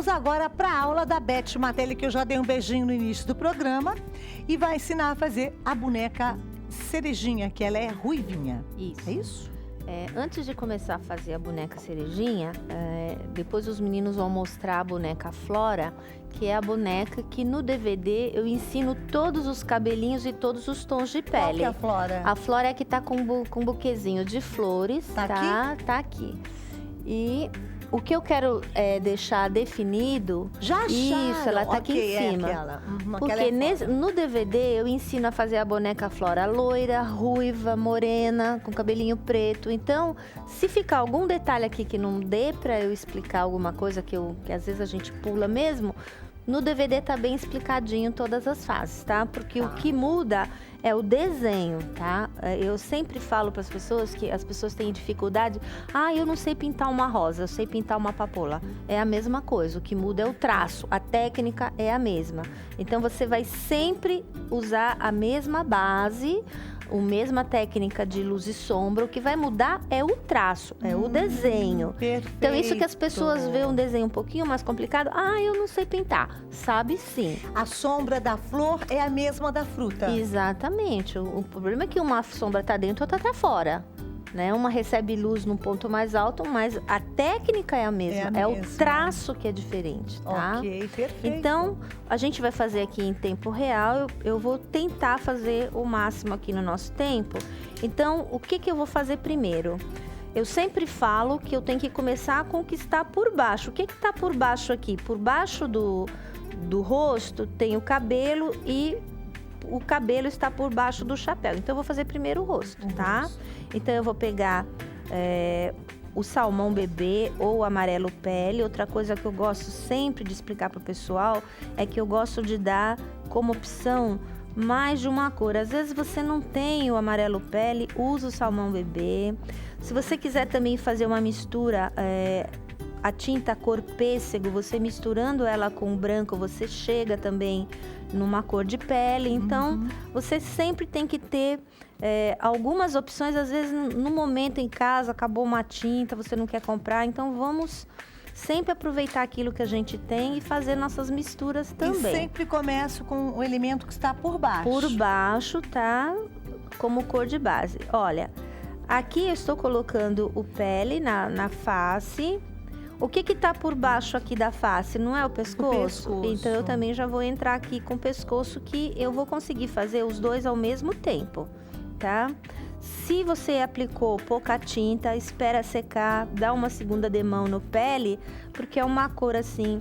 vamos agora para a aula da Beth Matelli, que eu já dei um beijinho no início do programa. E vai ensinar a fazer a boneca Cerejinha, que ela é ruivinha. Isso. É isso? Antes de começar a fazer a boneca Cerejinha, depois os meninos vão mostrar a boneca Flora, que é a boneca que no DVD eu ensino todos os cabelinhos e todos os tons de pele. Qual que é a Flora? A Flora é que tá com um buquezinho de flores, Tá aqui? Tá aqui. E o que eu quero deixar definido... Já acharam? Isso, ela tá aqui em cima. É aquela. Porque Aquela no DVD eu ensino a fazer a boneca Flora loira, ruiva, morena, com cabelinho preto. Então, se ficar algum detalhe aqui que não dê pra eu explicar alguma coisa que às vezes a gente pula mesmo, no DVD tá bem explicadinho todas as fases, tá? Porque o que muda é o desenho, tá? Eu sempre falo para as pessoas que as pessoas têm dificuldade. Eu não sei pintar uma rosa, eu sei pintar uma papoula. É a mesma coisa, o que muda é o traço, a técnica é a mesma. Então você vai sempre usar a mesma base, a mesma técnica de luz e sombra. O que vai mudar é o traço, é o desenho. Perfeito. Então isso que as pessoas veem um desenho um pouquinho mais complicado. Eu não sei pintar. Sabe sim. A sombra da flor é a mesma da fruta. Exatamente. O problema é que uma sombra tá dentro, outra tá fora. Né? Uma recebe luz num ponto mais alto, mas a técnica é a mesma. É o traço que é diferente, tá? Ok, perfeito. Então, a gente vai fazer aqui em tempo real. Eu vou tentar fazer o máximo aqui no nosso tempo. Então, o que eu vou fazer primeiro? Eu sempre falo que eu tenho que começar a conquistar por baixo. O que tá por baixo aqui? Por baixo do rosto tem o cabelo e o cabelo está por baixo do chapéu. Então, eu vou fazer primeiro o rosto, tá? Então, eu vou pegar o salmão bebê ou o amarelo pele. Outra coisa que eu gosto sempre de explicar para o pessoal é que eu gosto de dar como opção mais de uma cor. Às vezes você não tem o amarelo pele, usa o salmão bebê. Se você quiser também fazer uma mistura, a tinta cor pêssego, você misturando ela com o branco, você chega também numa cor de pele. Então, você sempre tem que ter algumas opções. Às vezes, no momento em casa, acabou uma tinta, você não quer comprar. Então, vamos sempre aproveitar aquilo que a gente tem e fazer nossas misturas também. E sempre começo com o elemento que está por baixo. Por baixo, tá? Como cor de base. Olha, aqui eu estou colocando o pele na face. O que tá por baixo aqui da face? Não é o pescoço? O pescoço. Então, eu também já vou entrar aqui com o pescoço, que eu vou conseguir fazer os dois ao mesmo tempo, tá? Se você aplicou pouca tinta, espera secar, dá uma segunda demão no pele, porque é uma cor assim,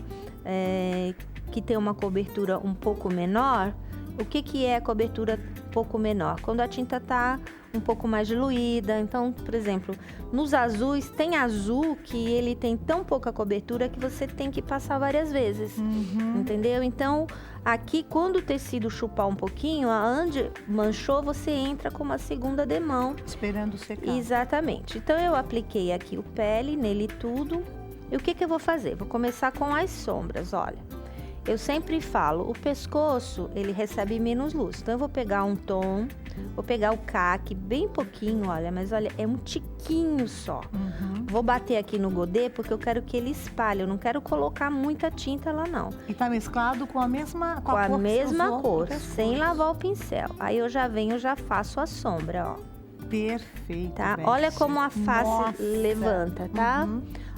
que tem uma cobertura um pouco menor. O que é a cobertura um pouco menor? Quando a tinta tá um pouco mais diluída. Então, por exemplo, nos azuis, tem azul que ele tem tão pouca cobertura que você tem que passar várias vezes, entendeu? Então, aqui, quando o tecido chupar um pouquinho, aonde manchou, você entra com uma segunda demão. Esperando secar. Exatamente. Então, eu apliquei aqui o pele, nele tudo. E o que eu vou fazer? Vou começar com as sombras, olha. Eu sempre falo, o pescoço, ele recebe menos luz. Então, eu vou pegar um tom, vou pegar o caque, bem pouquinho, olha. Mas, olha, é um tiquinho só. Vou bater aqui no godê, porque eu quero que ele espalhe. Eu não quero colocar muita tinta lá, não. E tá mesclado com a mesma Com a mesma cor, sem lavar o pincel. Aí, eu já venho, já faço a sombra, ó. Perfeito, Tá? Beth. Olha como a face Nossa. levanta, tá?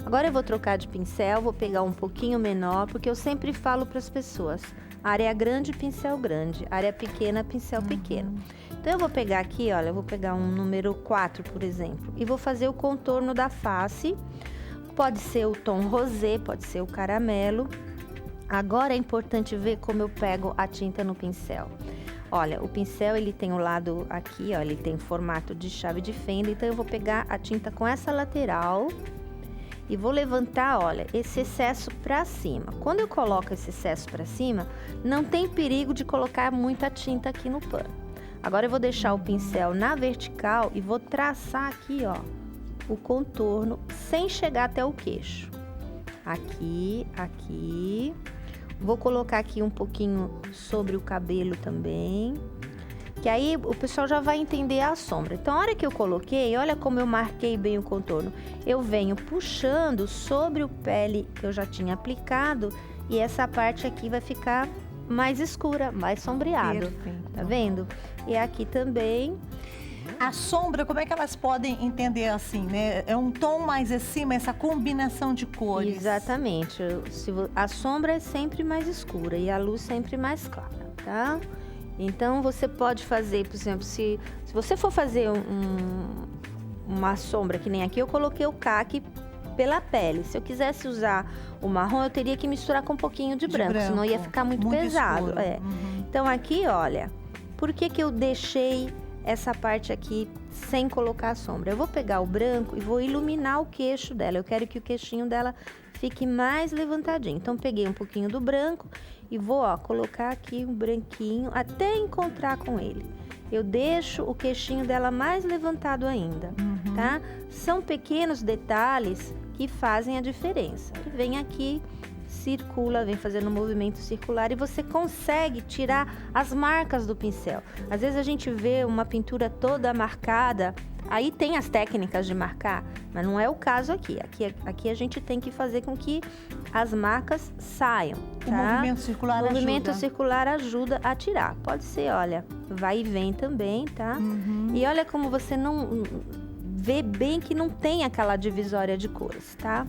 Agora eu vou trocar de pincel, vou pegar um pouquinho menor, porque eu sempre falo para as pessoas, área grande, pincel grande, área pequena, pincel pequeno. Então eu vou pegar aqui, olha, eu vou pegar um número 4, por exemplo, e vou fazer o contorno da face. Pode ser o tom rosé, pode ser o caramelo. Agora é importante ver como eu pego a tinta no pincel. Olha, o pincel, ele tem o lado aqui, ó, ele tem formato de chave de fenda, então eu vou pegar a tinta com essa lateral e vou levantar, olha, esse excesso pra cima. Quando eu coloco esse excesso pra cima, não tem perigo de colocar muita tinta aqui no pano. Agora eu vou deixar o pincel na vertical e vou traçar aqui, ó, o contorno sem chegar até o queixo. Aqui, aqui. Vou colocar aqui um pouquinho sobre o cabelo também. Que aí o pessoal já vai entender a sombra. Então, a hora que eu coloquei, olha como eu marquei bem o contorno. Eu venho puxando sobre o pele que eu já tinha aplicado e essa parte aqui vai ficar mais escura, mais sombreado. Perfeito. Tá vendo? E aqui também. A sombra, como é que elas podem entender assim, né? É um tom mais acima, essa combinação de cores. Exatamente. A sombra é sempre mais escura e a luz sempre mais clara, tá? Então, você pode fazer, por exemplo, se você for fazer uma sombra, que nem aqui, eu coloquei o caque pela pele. Se eu quisesse usar o marrom, eu teria que misturar com um pouquinho de branco, senão ia ficar muito pesado. Então, aqui, olha, por que eu deixei essa parte aqui sem colocar a sombra? Eu vou pegar o branco e vou iluminar o queixo dela. Eu quero que o queixinho dela fique mais levantadinho. Então, peguei um pouquinho do branco e vou, ó, colocar aqui um branquinho até encontrar com ele. Eu deixo o queixinho dela mais levantado ainda, tá? São pequenos detalhes que fazem a diferença. E vem aqui, circula, vem fazendo um movimento circular e você consegue tirar as marcas do pincel. Às vezes a gente vê uma pintura toda marcada, aí tem as técnicas de marcar, mas não é o caso aqui. Aqui a gente tem que fazer com que as marcas saiam, tá? O movimento circular ajuda. O movimento circular ajuda a tirar. Pode ser, olha, vai e vem também, tá? E olha como você não vê bem que não tem aquela divisória de cores, tá?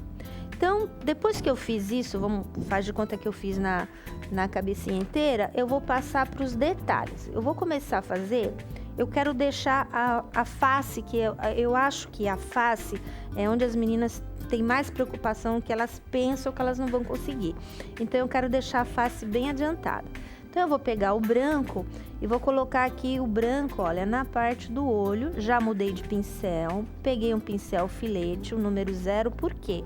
Então, depois que eu fiz isso, faz de conta que eu fiz na cabecinha inteira, eu vou passar para os detalhes. Eu vou começar a fazer. Eu quero deixar a face, que eu acho que a face é onde as meninas têm mais preocupação, que elas pensam que elas não vão conseguir. Então, eu quero deixar a face bem adiantada. Então, eu vou pegar o branco e vou colocar aqui o branco, olha, na parte do olho. Já mudei de pincel, peguei um pincel filete, o número 0, por quê?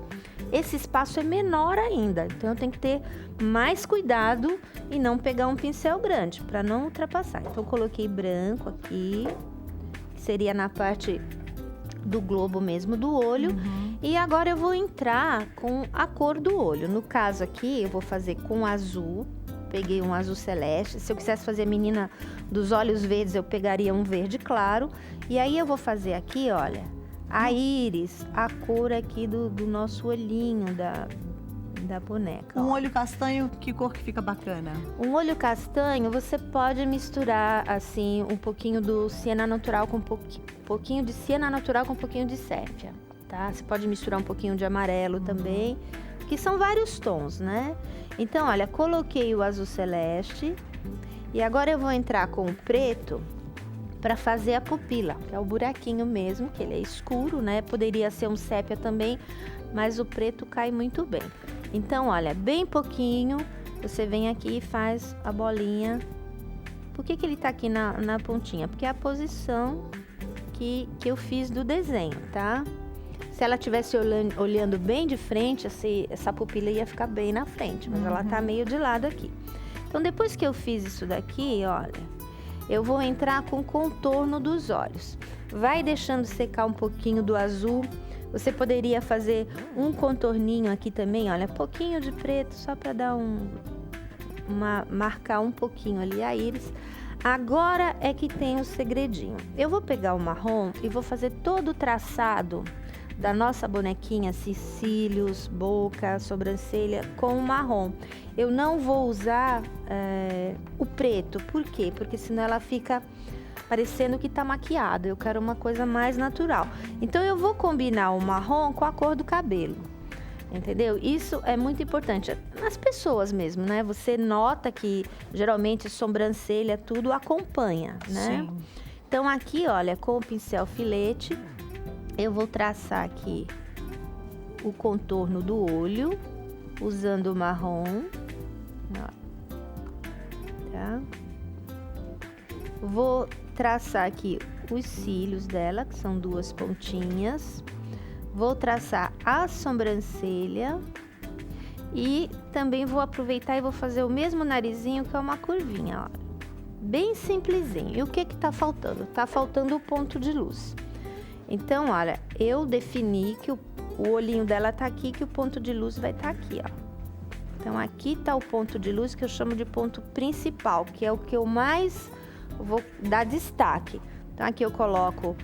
Esse espaço é menor ainda, então eu tenho que ter mais cuidado e não pegar um pincel grande, para não ultrapassar. Então, eu coloquei branco aqui, que seria na parte do globo mesmo do olho. E agora eu vou entrar com a cor do olho. No caso aqui, eu vou fazer com azul. Peguei um azul celeste. Se eu quisesse fazer a menina dos olhos verdes, eu pegaria um verde claro. E aí eu vou fazer aqui, olha, a íris, a cor aqui do nosso olhinho da boneca. Um olho castanho, que cor que fica bacana? Um olho castanho, você pode misturar, assim, um pouquinho do siena natural com pouquinho de siena natural com um pouquinho de sépia, tá? Você pode misturar um pouquinho de amarelo também, que são vários tons, né? Então, olha, coloquei o azul celeste e agora eu vou entrar com o preto para fazer a pupila, que é o buraquinho mesmo, que ele é escuro, né? Poderia ser um sépia também, mas o preto cai muito bem. Então, olha, bem pouquinho, você vem aqui e faz a bolinha. Por que ele tá aqui na pontinha? Porque é a posição que eu fiz do desenho, tá? Se ela estivesse olhando bem de frente, essa pupila ia ficar bem na frente, mas ela tá meio de lado aqui. Então, depois que eu fiz isso daqui, olha, eu vou entrar com o contorno dos olhos. Vai deixando secar um pouquinho do azul. Você poderia fazer um contorninho aqui também, olha, pouquinho de preto, só para dar marcar um pouquinho ali a íris. Agora é que tem o segredinho. Eu vou pegar o marrom e vou fazer todo o traçado da nossa bonequinha, cílios, boca, sobrancelha, com o marrom. Eu não vou usar o preto, por quê? Porque senão ela fica parecendo que tá maquiada. Eu quero uma coisa mais natural. Então, eu vou combinar o marrom com a cor do cabelo, entendeu? Isso é muito importante nas pessoas mesmo, né? Você nota que geralmente sobrancelha, tudo acompanha, né? Sim. Então, aqui, olha, com o pincel filete, eu vou traçar aqui o contorno do olho, usando o marrom, tá? Vou traçar aqui os cílios dela, que são 2 pontinhas. Vou traçar a sobrancelha e também vou aproveitar e vou fazer o mesmo narizinho, que é uma curvinha, ó. Bem simplesinho. E o que tá faltando? Tá faltando o ponto de luz. Então, olha, eu defini que o olhinho dela tá aqui, que o ponto de luz vai estar aqui, ó. Então, aqui tá o ponto de luz, que eu chamo de ponto principal, que é o que eu mais vou dar destaque. Então, aqui eu coloco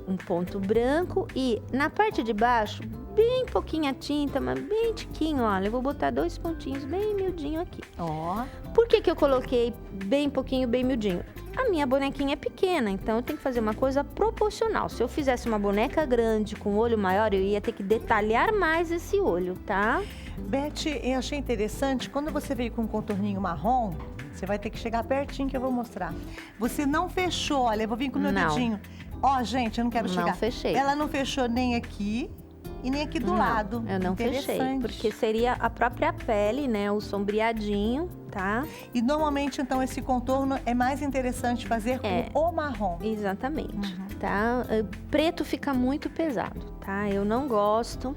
um ponto branco e na parte de baixo, bem pouquinha tinta, mas bem tiquinho, olha. Eu vou botar 2 pontinhos bem miudinho aqui. Ó. Por que eu coloquei bem pouquinho, bem miudinho? A minha bonequinha é pequena, então eu tenho que fazer uma coisa proporcional. Se eu fizesse uma boneca grande com olho maior, eu ia ter que detalhar mais esse olho, tá? Beth, eu achei interessante, quando você veio com um contorninho marrom, você vai ter que chegar pertinho que eu vou mostrar. Você não fechou, olha, eu vou vir com o meu dedinho. Ó, gente, eu não quero chegar. Não fechei. Ela não fechou nem aqui e nem aqui do lado. Eu não fechei, porque seria a própria pele, né, o sombreadinho, tá? E normalmente, então, esse contorno é mais interessante fazer com o marrom. Exatamente, tá? Preto fica muito pesado, tá? Eu não gosto.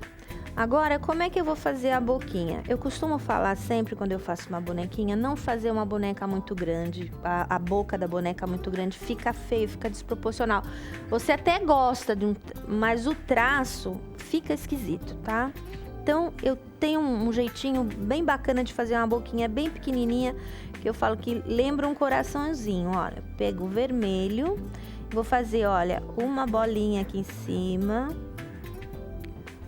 Agora, como é que eu vou fazer a boquinha? Eu costumo falar sempre, quando eu faço uma bonequinha, não fazer uma boneca muito grande. A boca da boneca muito grande fica feio, fica desproporcional. Você até gosta, mas o traço fica esquisito, tá? Então, eu tenho um jeitinho bem bacana de fazer uma boquinha bem pequenininha, que eu falo que lembra um coraçãozinho, olha. Pego o vermelho, vou fazer, olha, uma bolinha aqui em cima,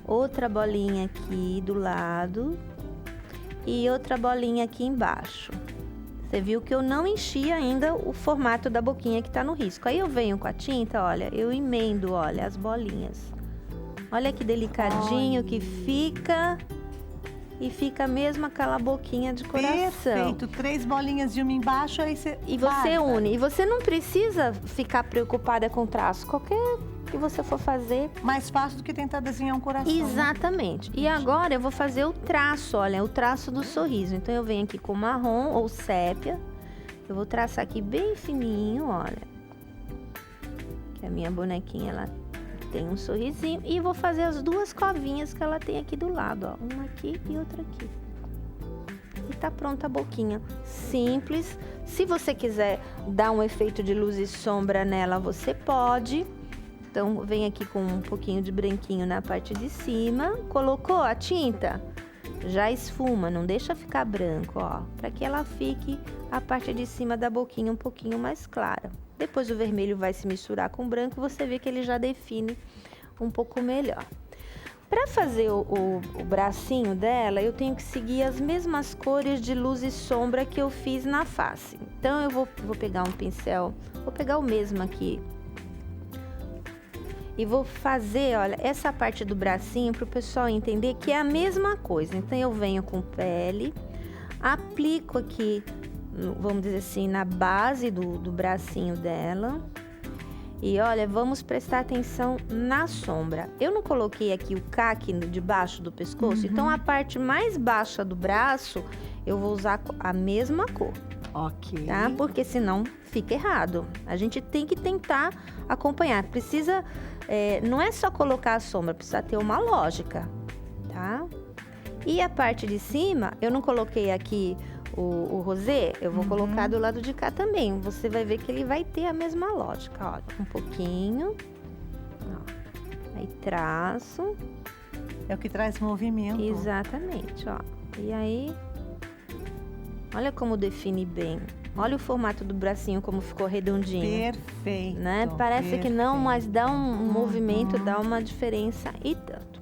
outra bolinha aqui do lado e outra bolinha aqui embaixo. Você viu que eu não enchi ainda o formato da boquinha que tá no risco. Aí eu venho com a tinta, olha, eu emendo, olha, as bolinhas. Olha que delicadinho que fica. E fica mesmo aquela boquinha de coração. Perfeito, 3 bolinhas de uma embaixo, aí você... E você une. E você não precisa ficar preocupada com o traço. Qualquer que você for fazer... Mais fácil do que tentar desenhar um coração. Exatamente. Né? E agora eu vou fazer o traço, olha, o traço do sorriso. Então eu venho aqui com marrom ou sépia. Eu vou traçar aqui bem fininho, olha. Que a minha bonequinha, ela tem um sorrisinho. E vou fazer as 2 covinhas que ela tem aqui do lado, ó. Uma aqui e outra aqui. E tá pronta a boquinha. Simples. Se você quiser dar um efeito de luz e sombra nela, você pode. Então, vem aqui com um pouquinho de branquinho na parte de cima. Colocou a tinta? Já esfuma, não deixa ficar branco, ó. Para que ela fique a parte de cima da boquinha um pouquinho mais clara. Depois o vermelho vai se misturar com o branco, você vê que ele já define um pouco melhor. Para fazer o bracinho dela, eu tenho que seguir as mesmas cores de luz e sombra que eu fiz na face. Então, eu vou pegar um pincel, vou pegar o mesmo aqui. E vou fazer, olha, essa parte do bracinho para o pessoal entender que é a mesma coisa. Então, eu venho com pele, aplico aqui, vamos dizer assim, na base do bracinho dela. E olha, vamos prestar atenção na sombra. Eu não coloquei aqui o caque debaixo do pescoço, então a parte mais baixa do braço eu vou usar a mesma cor. Ok. Tá? Porque senão fica errado. A gente tem que tentar acompanhar. Precisa, não é só colocar a sombra, precisa ter uma lógica, tá? E a parte de cima, eu não coloquei aqui o rosé, eu vou colocar do lado de cá também. Você vai ver que ele vai ter a mesma lógica, olha. Um pouquinho. Ó. Aí traço. É o que traz movimento. Exatamente, ó. E aí, olha como define bem. Olha o formato do bracinho, como ficou redondinho. Perfeito. Né? Parece que não, mas dá um movimento, dá uma diferença e tanto.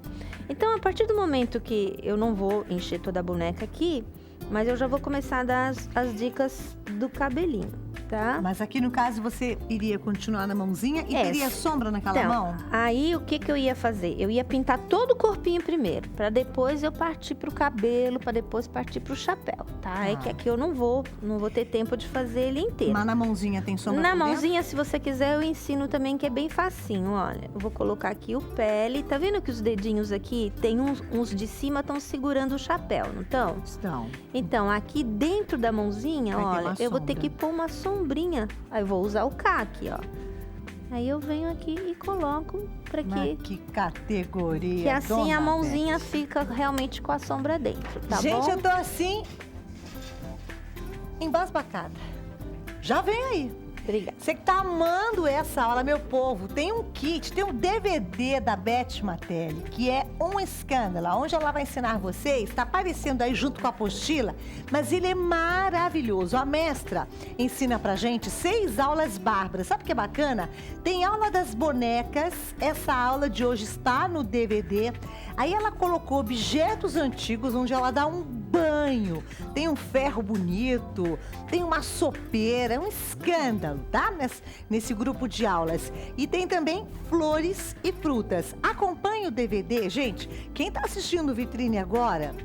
Então, a partir do momento que eu não vou encher toda a boneca aqui, mas eu já vou começar a dar as dicas do cabelinho, tá? Mas aqui no caso você iria continuar na mãozinha e teria sombra naquela mão? Aí o que eu ia fazer? Eu ia pintar todo o corpinho primeiro, para depois eu partir pro cabelo, para depois partir pro chapéu, tá? É que aqui eu não vou ter tempo de fazer ele inteiro. Mas na mãozinha tem sombra? Na mãozinha, se você quiser, eu ensino também, que é bem facinho, olha. Eu vou colocar aqui o pele. Tá vendo que os dedinhos aqui, tem uns de cima estão segurando o chapéu, não estão? Estão. Então, aqui dentro da mãozinha, olha, eu vou ter que pôr uma sombrinha. Aí eu vou usar o K aqui, ó. Aí eu venho aqui e coloco pra que categoria. Que assim dona a mãozinha Beth fica realmente com a sombra dentro, tá bom? Gente, eu tô assim, embasbacada. Já vem aí. Obrigada. Você que tá amando essa aula, meu povo, tem um kit, tem um DVD da Beth Matelli, que é um escândalo, onde ela vai ensinar vocês, tá aparecendo aí junto com a apostila, mas ele é maravilhoso. A mestra ensina pra gente 6 aulas bárbaras. Sabe o que é bacana? Tem aula das bonecas, essa aula de hoje está no DVD. Aí ela colocou objetos antigos, onde ela dá um banho, tem um ferro bonito, tem uma sopeira, é um escândalo, tá? Nesse grupo de aulas. E tem também flores e frutas. Acompanhe o DVD, gente. Quem tá assistindo o Vitrine agora,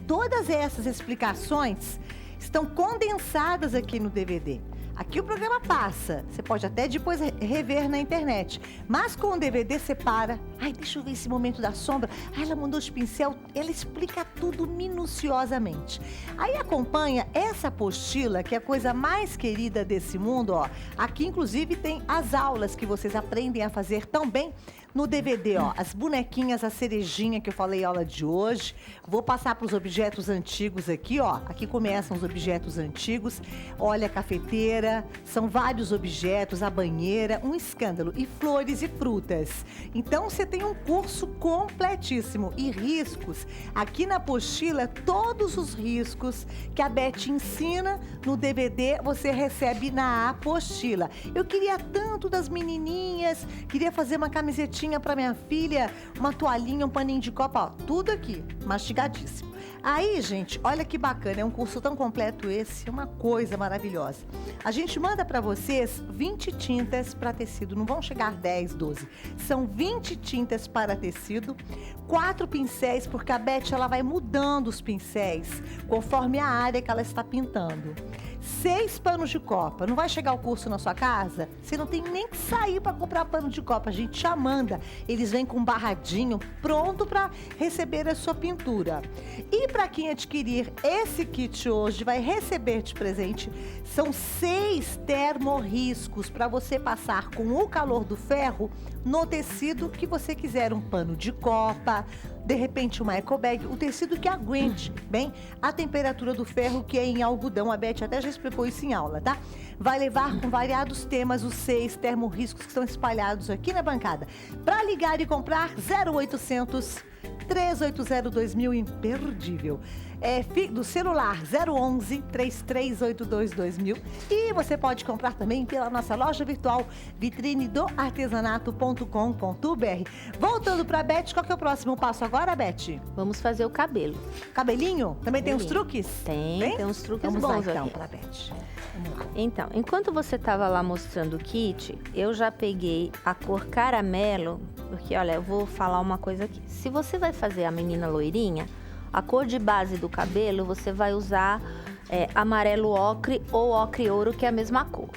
todas essas explicações estão condensadas aqui no DVD. Aqui o programa passa, você pode até depois rever na internet, mas com o DVD você para. Ai, deixa eu ver esse momento da sombra. Ai, ela mandou de pincel, ela explica tudo minuciosamente. Aí acompanha essa apostila, que é a coisa mais querida desse mundo, ó. Aqui, inclusive, tem as aulas que vocês aprendem a fazer também no DVD, ó. As bonequinhas, a cerejinha que eu falei aula de hoje. Vou passar para os objetos antigos aqui, ó. Aqui começam os objetos antigos. Olha a cafeteira, são vários objetos, a banheira, um escândalo. E flores e frutas. Então, você tem um curso completíssimo. E riscos. Aqui na apostila, todos os riscos que a Beth ensina no DVD, você recebe na apostila. Eu queria tanto das menininhas, queria fazer uma camisetinha para minha filha, uma toalhinha, um paninho de copa, ó, tudo aqui, mastigadíssimo. Aí, gente, olha que bacana, é um curso tão completo esse, é uma coisa maravilhosa. A gente manda para vocês 20 tintas para tecido, não vão chegar 10, 12. São 20 tintas para tecido, 4 pincéis, porque a Beth ela vai mudando os pincéis conforme a área que ela está pintando. 6 panos de copa. Não vai chegar o curso na sua casa? Você não tem nem que sair para comprar pano de copa. A gente já manda. Eles vêm com barradinho pronto para receber a sua pintura. E para quem adquirir esse kit hoje, vai receber de presente, são 6 termorriscos para você passar com o calor do ferro no tecido que você quiser. Um pano de copa, de repente uma ecobag, o tecido que aguente bem a temperatura do ferro, que é em algodão. A Beth até já explicou isso em aula, tá? Vai levar com variados temas os 6 termorriscos que estão espalhados aqui na bancada. Para ligar e comprar, 0800 380 2000, imperdível. Do celular 011 3382 2000. E você pode comprar também pela nossa loja virtual vitrinedoartesanato.com.br. Voltando para a Beth, qual que é o próximo passo agora, Beth? Vamos fazer o cabelo. Cabelinho? Também tem uns truques? Tem uns truques Vamos bons lá, então, aqui. para a Beth. Vamos lá. Então, enquanto você estava lá mostrando o kit, eu já peguei a cor caramelo, porque, olha, eu vou falar uma coisa aqui. Se você vai fazer a menina loirinha, a cor de base do cabelo, você vai usar amarelo ocre ou ocre ouro, que é a mesma cor,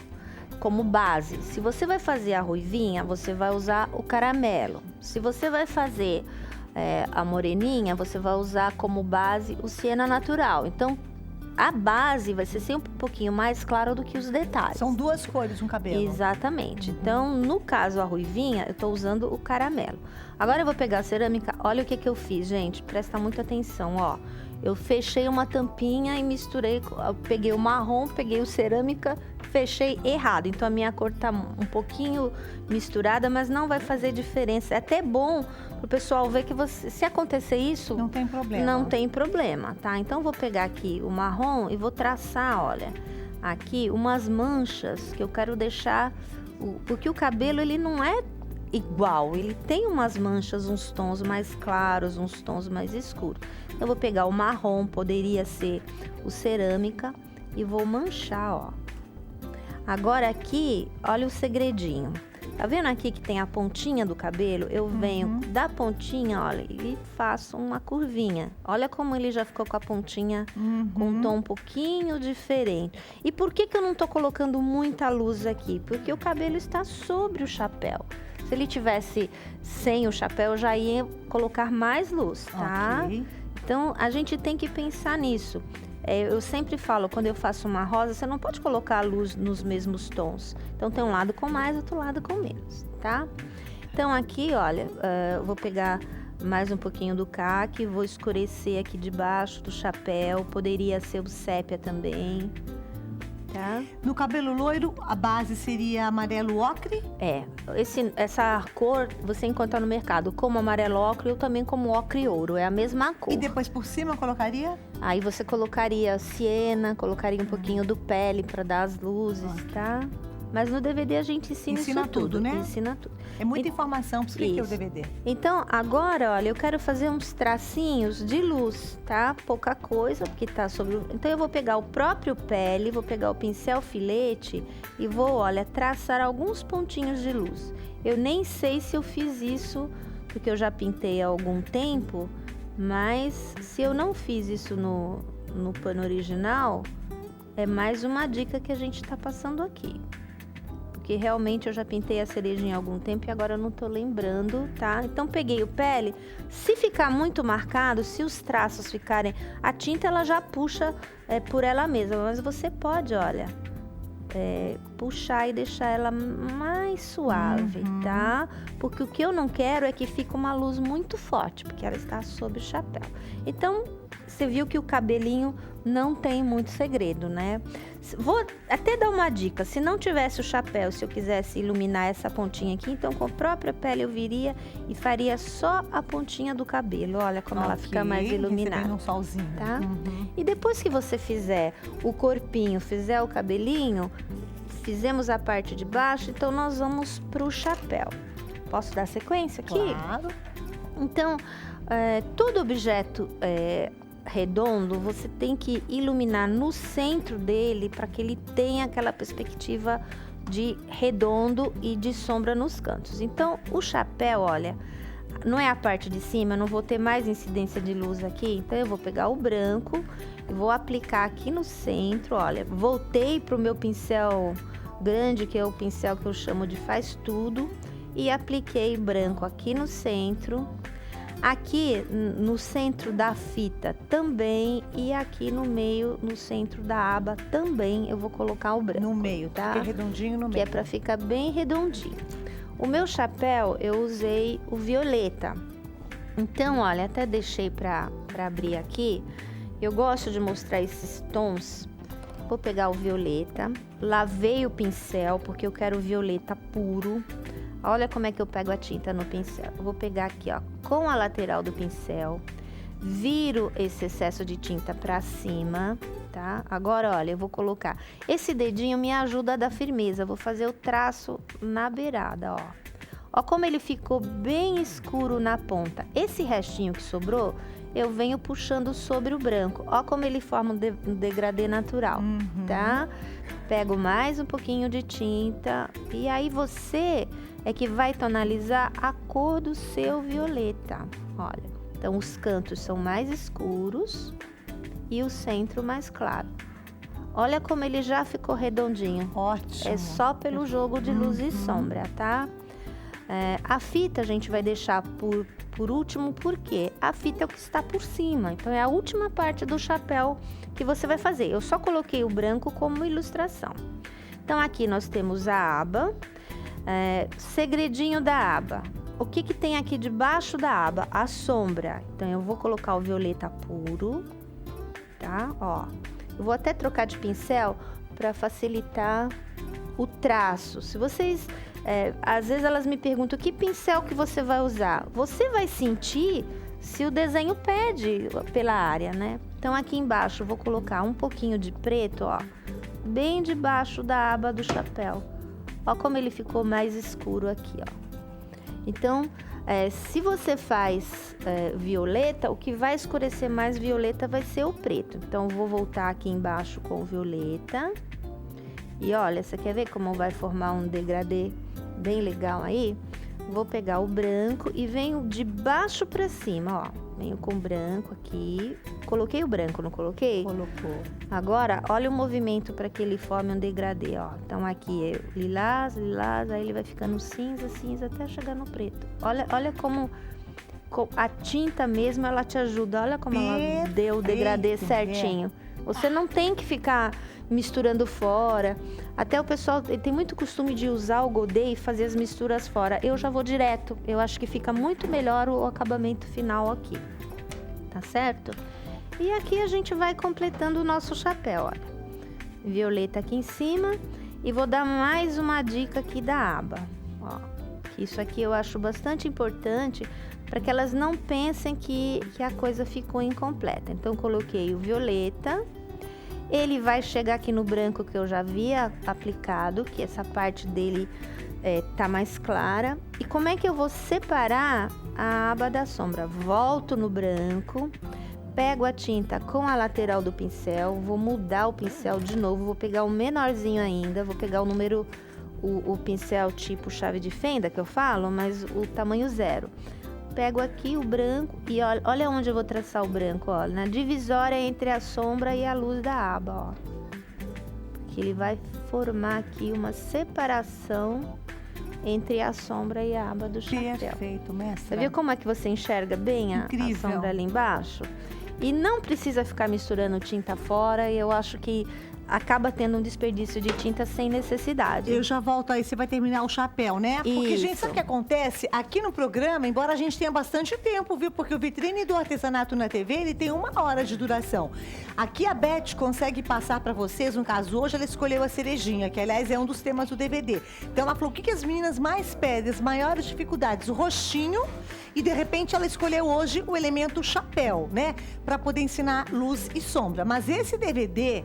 como base. Se você vai fazer a ruivinha, você vai usar o caramelo. Se você vai fazer a moreninha, você vai usar como base o siena natural. Então, a base vai ser sempre um pouquinho mais clara do que os detalhes. São 2 cores no cabelo. Exatamente. Então, no caso, a ruivinha, eu estou usando o caramelo. Agora eu vou pegar a cerâmica. Olha o que eu fiz, gente. Presta muita atenção, ó. Eu fechei uma tampinha e misturei. Eu peguei o marrom, peguei o cerâmica, fechei errado. Então, a minha cor tá um pouquinho misturada, mas não vai fazer diferença. É até bom pro pessoal ver que se acontecer isso... Não tem problema. Não tem problema, tá? Então, eu vou pegar aqui o marrom e vou traçar, olha, aqui umas manchas que eu quero deixar... Porque o cabelo, ele não é igual. Ele tem umas manchas, uns tons mais claros, uns tons mais escuros. Eu vou pegar o marrom, poderia ser o cerâmica, e vou manchar, ó. Agora aqui, olha o segredinho. Tá vendo aqui que tem a pontinha do cabelo? Eu venho da pontinha, olha, e faço uma curvinha. Olha como ele já ficou com a pontinha com um tom um pouquinho diferente. E por que eu não tô colocando muita luz aqui? Porque o cabelo está sobre o chapéu. Se ele tivesse sem o chapéu, eu já ia colocar mais luz, tá? Okay. Então, a gente tem que pensar nisso. Eu sempre falo, quando eu faço uma rosa, você não pode colocar a luz nos mesmos tons. Então, tem um lado com mais, outro lado com menos, tá? Então, aqui, olha, eu vou pegar mais um pouquinho do caque, vou escurecer aqui debaixo do chapéu. Poderia ser o sépia também, tá? No cabelo loiro, a base seria amarelo ocre? Essa cor você encontra no mercado como amarelo ocre ou também como ocre ouro, é a mesma cor. E depois por cima colocaria? Aí você colocaria siena, colocaria um pouquinho do pele para dar as luzes, tá? Mas no DVD a gente ensina isso tudo, né? Ensina tudo. É muita informação, por isso que é o DVD. Então, agora, olha, eu quero fazer uns tracinhos de luz, tá? Pouca coisa, porque tá sobre... Então, eu vou pegar o próprio pele, vou pegar o pincel filete e vou, olha, traçar alguns pontinhos de luz. Eu nem sei se eu fiz isso, porque eu já pintei há algum tempo, mas se eu não fiz isso no pano original, é mais uma dica que a gente tá passando aqui. Porque realmente eu já pintei a cerejinha há algum tempo e agora eu não tô lembrando, tá? Então peguei o pele, se ficar muito marcado, se os traços ficarem... A tinta ela já puxa por ela mesma, mas você pode, olha, puxar e deixar ela mais suave, tá? Porque o que eu não quero é que fique uma luz muito forte, porque ela está sob o chapéu. Então, você viu que o cabelinho não tem muito segredo, né? Vou até dar uma dica, se não tivesse o chapéu, se eu quisesse iluminar essa pontinha aqui, então com a própria pele eu viria e faria só a pontinha do cabelo. Olha como ela fica mais iluminada. Um solzinho. Tá? E depois que você fizer o corpinho, fizer o cabelinho, fizemos a parte de baixo, então nós vamos pro chapéu. Posso dar sequência aqui? Claro. Então, todo objeto redondo, você tem que iluminar no centro dele para que ele tenha aquela perspectiva de redondo e de sombra nos cantos. Então, o chapéu, olha, não é a parte de cima, eu não vou ter mais incidência de luz aqui, então eu vou pegar o branco e vou aplicar aqui no centro, olha, voltei pro meu pincel grande, que é o pincel que eu chamo de faz tudo, e apliquei branco aqui no centro. Aqui no centro da fita também e aqui no meio, no centro da aba também eu vou colocar o branco. No meio, tá? Fica redondinho no meio. Que é pra ficar bem redondinho. O meu chapéu eu usei o violeta. Então, olha, até deixei pra abrir aqui. Eu gosto de mostrar esses tons. Vou pegar o violeta, lavei o pincel porque eu quero o violeta puro. Olha como é que eu pego a tinta no pincel. Eu vou pegar aqui, ó, com a lateral do pincel, viro esse excesso de tinta pra cima, tá? Agora, olha, eu vou colocar... Esse dedinho me ajuda a dar firmeza. Vou fazer o traço na beirada, ó. Ó como ele ficou bem escuro na ponta. Esse restinho que sobrou, eu venho puxando sobre o branco. Ó como ele forma um degradê natural, tá? Pego mais um pouquinho de tinta e aí você é que vai tonalizar a cor do seu violeta. Olha, então os cantos são mais escuros e o centro mais claro. Olha como ele já ficou redondinho. Ótimo. É só pelo jogo de luz e sombra, tá? A fita a gente vai deixar por último, porque a fita é o que está por cima. Então, é a última parte do chapéu que você vai fazer. Eu só coloquei o branco como ilustração. Então, aqui nós temos a aba. Segredinho da aba. O que que tem aqui debaixo da aba? A sombra. Então, eu vou colocar o violeta puro, tá? Ó. Eu vou até trocar de pincel para facilitar o traço. Se vocês... às vezes elas me perguntam que pincel que você vai usar. Você vai sentir se o desenho pede pela área, né? Então, aqui embaixo eu vou colocar um pouquinho de preto, ó. Bem debaixo da aba do chapéu. Ó como ele ficou mais escuro aqui, ó. Então, se você faz violeta, o que vai escurecer mais violeta vai ser o preto. Então, eu vou voltar aqui embaixo com o violeta. E olha, você quer ver como vai formar um degradê bem legal aí? Vou pegar o branco e venho de baixo pra cima, ó. Venho com o branco aqui. Coloquei o branco, não coloquei? Colocou. Agora, olha o movimento para que ele forme um degradê, ó. Então, aqui é lilás, lilás, aí ele vai ficando cinza, cinza, até chegar no preto. Olha como a tinta mesmo, ela te ajuda. Olha como ela deu o degradê certinho. Você não tem que ficar misturando fora. Até o pessoal tem muito costume de usar o godê e fazer as misturas fora. Eu já vou direto. Eu acho que fica muito melhor o acabamento final aqui. Tá certo? E aqui a gente vai completando o nosso chapéu, olha. violeta aqui em cima. E vou dar mais uma dica aqui da aba. Ó, isso aqui eu acho bastante importante para que elas não pensem que a coisa ficou incompleta. Então, coloquei o violeta. Ele vai chegar aqui no branco que eu já havia aplicado, que essa parte dele tá mais clara. E como é que eu vou separar a aba da sombra? Volto no branco, pego a tinta com a lateral do pincel, vou mudar o pincel de novo, vou pegar o menorzinho ainda, vou pegar o pincel tipo chave de fenda que eu falo, mas o tamanho 0. Pego aqui o branco e olha onde eu vou traçar o branco, ó, na divisória entre a sombra e a luz da aba, ó. Que ele vai formar aqui uma separação entre a sombra e a aba do chapéu. Perfeito, mestra. Você viu como é que você enxerga bem a sombra ali embaixo? E não precisa ficar misturando tinta fora, e eu acho que acaba tendo um desperdício de tinta sem necessidade. Eu já volto aí, você vai terminar o chapéu, né? Porque, Isso. gente, sabe o que acontece? Aqui no programa, embora a gente tenha bastante tempo, viu? Porque o Vitrine do Artesanato na TV, ele tem 1 hora de duração. Aqui a Beth consegue passar pra vocês, no caso hoje, ela escolheu a cerejinha, que aliás é um dos temas do DVD. Então ela falou, o que as meninas mais pedem, as maiores dificuldades? O roxinho, e de repente ela escolheu hoje o elemento chapéu, né? Pra poder ensinar luz e sombra. Mas esse DVD...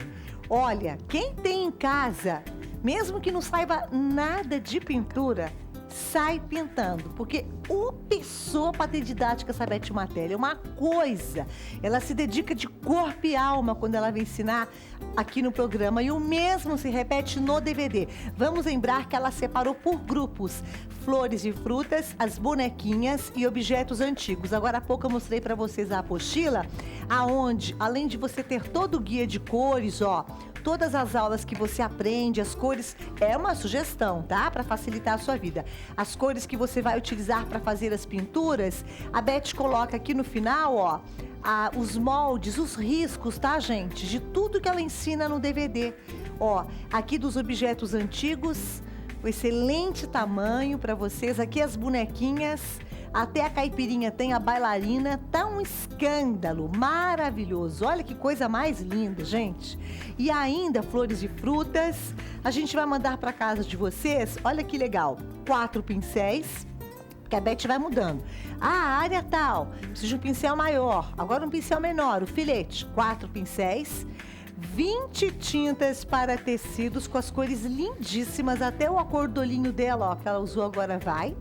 Olha, quem tem em casa, mesmo que não saiba nada de pintura, sai pintando, porque uma pessoa para ter didática essa Beth Martelli é uma coisa. Ela se dedica de corpo e alma quando ela vai ensinar aqui no programa, e o mesmo se repete no DVD. Vamos lembrar que ela separou por grupos: flores e frutas, as bonequinhas e objetos antigos. Agora há pouco eu mostrei para vocês a apostila, aonde, além de você ter todo o guia de cores, ó, todas as aulas que você aprende, as cores, é uma sugestão, tá? Para facilitar a sua vida. As cores que você vai utilizar para fazer as pinturas, a Beth coloca aqui no final, ó, os moldes, os riscos, tá, gente? De tudo que ela ensina no DVD. Ó, aqui dos objetos antigos, o excelente tamanho para vocês. Aqui as bonequinhas, até a caipirinha tem a bailarina. Tá um escândalo, maravilhoso. Olha que coisa mais linda, gente. E ainda flores e frutas. A gente vai mandar para casa de vocês, olha que legal, 4 pincéis, que a Beth vai mudando. A área tal, precisa de um pincel maior, agora um pincel menor, o filete, 4 pincéis, 20 tintas para tecidos com as cores lindíssimas, até o acordolinho dela, ó, que ela usou agora vai.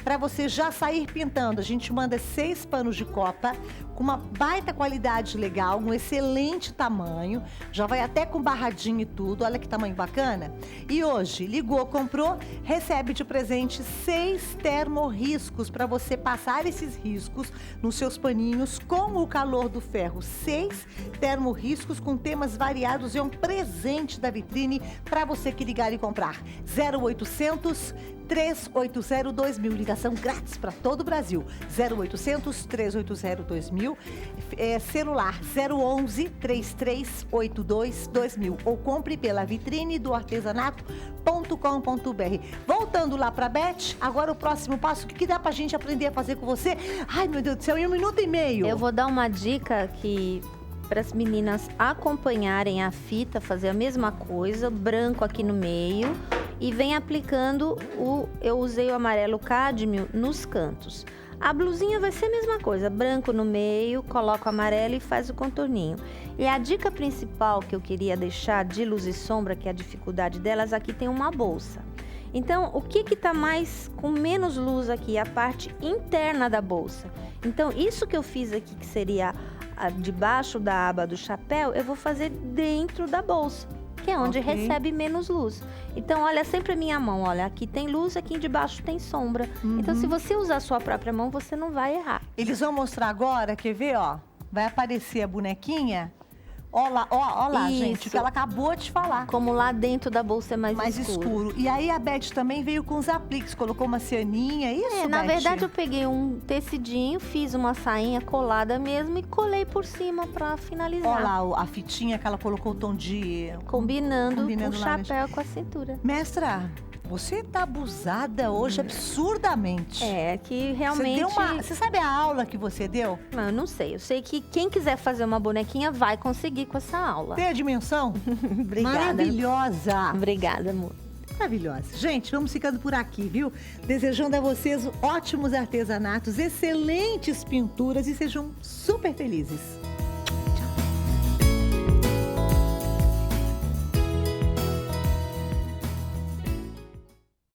Para você já sair pintando, a gente manda 6 panos de copa com uma baita qualidade legal, um excelente tamanho, já vai até com barradinho e tudo, olha que tamanho bacana. E hoje, ligou, comprou, recebe de presente 6 termorriscos para você passar esses riscos nos seus paninhos com o calor do ferro. 6 termorriscos com temas variados, é um presente da Vitrine para você que ligar e comprar. 0800 380 2000, ligação grátis para todo o Brasil. 0800 380 2000, celular 011 3382 2000, ou compre pela vitrine do artesanato.com.br. Voltando lá para Beth, agora o próximo passo, o que dá pra gente aprender a fazer com você? Ai, meu Deus do céu, em 1 minuto e meio. Eu vou dar uma dica que para as meninas acompanharem a fita, fazer a mesma coisa, branco aqui no meio, e vem aplicando eu usei o amarelo cádmio nos cantos. A blusinha vai ser a mesma coisa, branco no meio, coloca o amarelo e faz o contorninho. E a dica principal que eu queria deixar de luz e sombra, que é a dificuldade delas, aqui tem uma bolsa. Então, o que tá mais com menos luz aqui? A parte interna da bolsa. Então, isso que eu fiz aqui, que seria debaixo da aba do chapéu, eu vou fazer dentro da bolsa, que é onde recebe menos luz. Então, olha sempre a minha mão, olha, aqui tem luz, aqui debaixo tem sombra. Então, se você usar a sua própria mão, você não vai errar. Eles vão mostrar agora, quer ver, ó? Vai aparecer a bonequinha. Ó lá, gente, o que ela acabou de falar. Como lá dentro da bolsa é mais escuro. E aí a Beth também veio com os apliques, colocou uma cianinha, isso, Na Beth? verdade, eu peguei um tecidinho, fiz uma sainha colada mesmo e colei por cima pra finalizar. Ó lá, a fitinha que ela colocou o tom de... Combinando o lá, chapéu com a cintura. Mestra, você tá abusada hoje absurdamente. É, que realmente... Você sabe a aula que você deu? Não, eu não sei. Eu sei que quem quiser fazer uma bonequinha vai conseguir com essa aula. Tem a dimensão? Obrigada. Maravilhosa. Obrigada, amor. Maravilhosa. Gente, vamos ficando por aqui, viu? Desejando a vocês ótimos artesanatos, excelentes pinturas e sejam super felizes.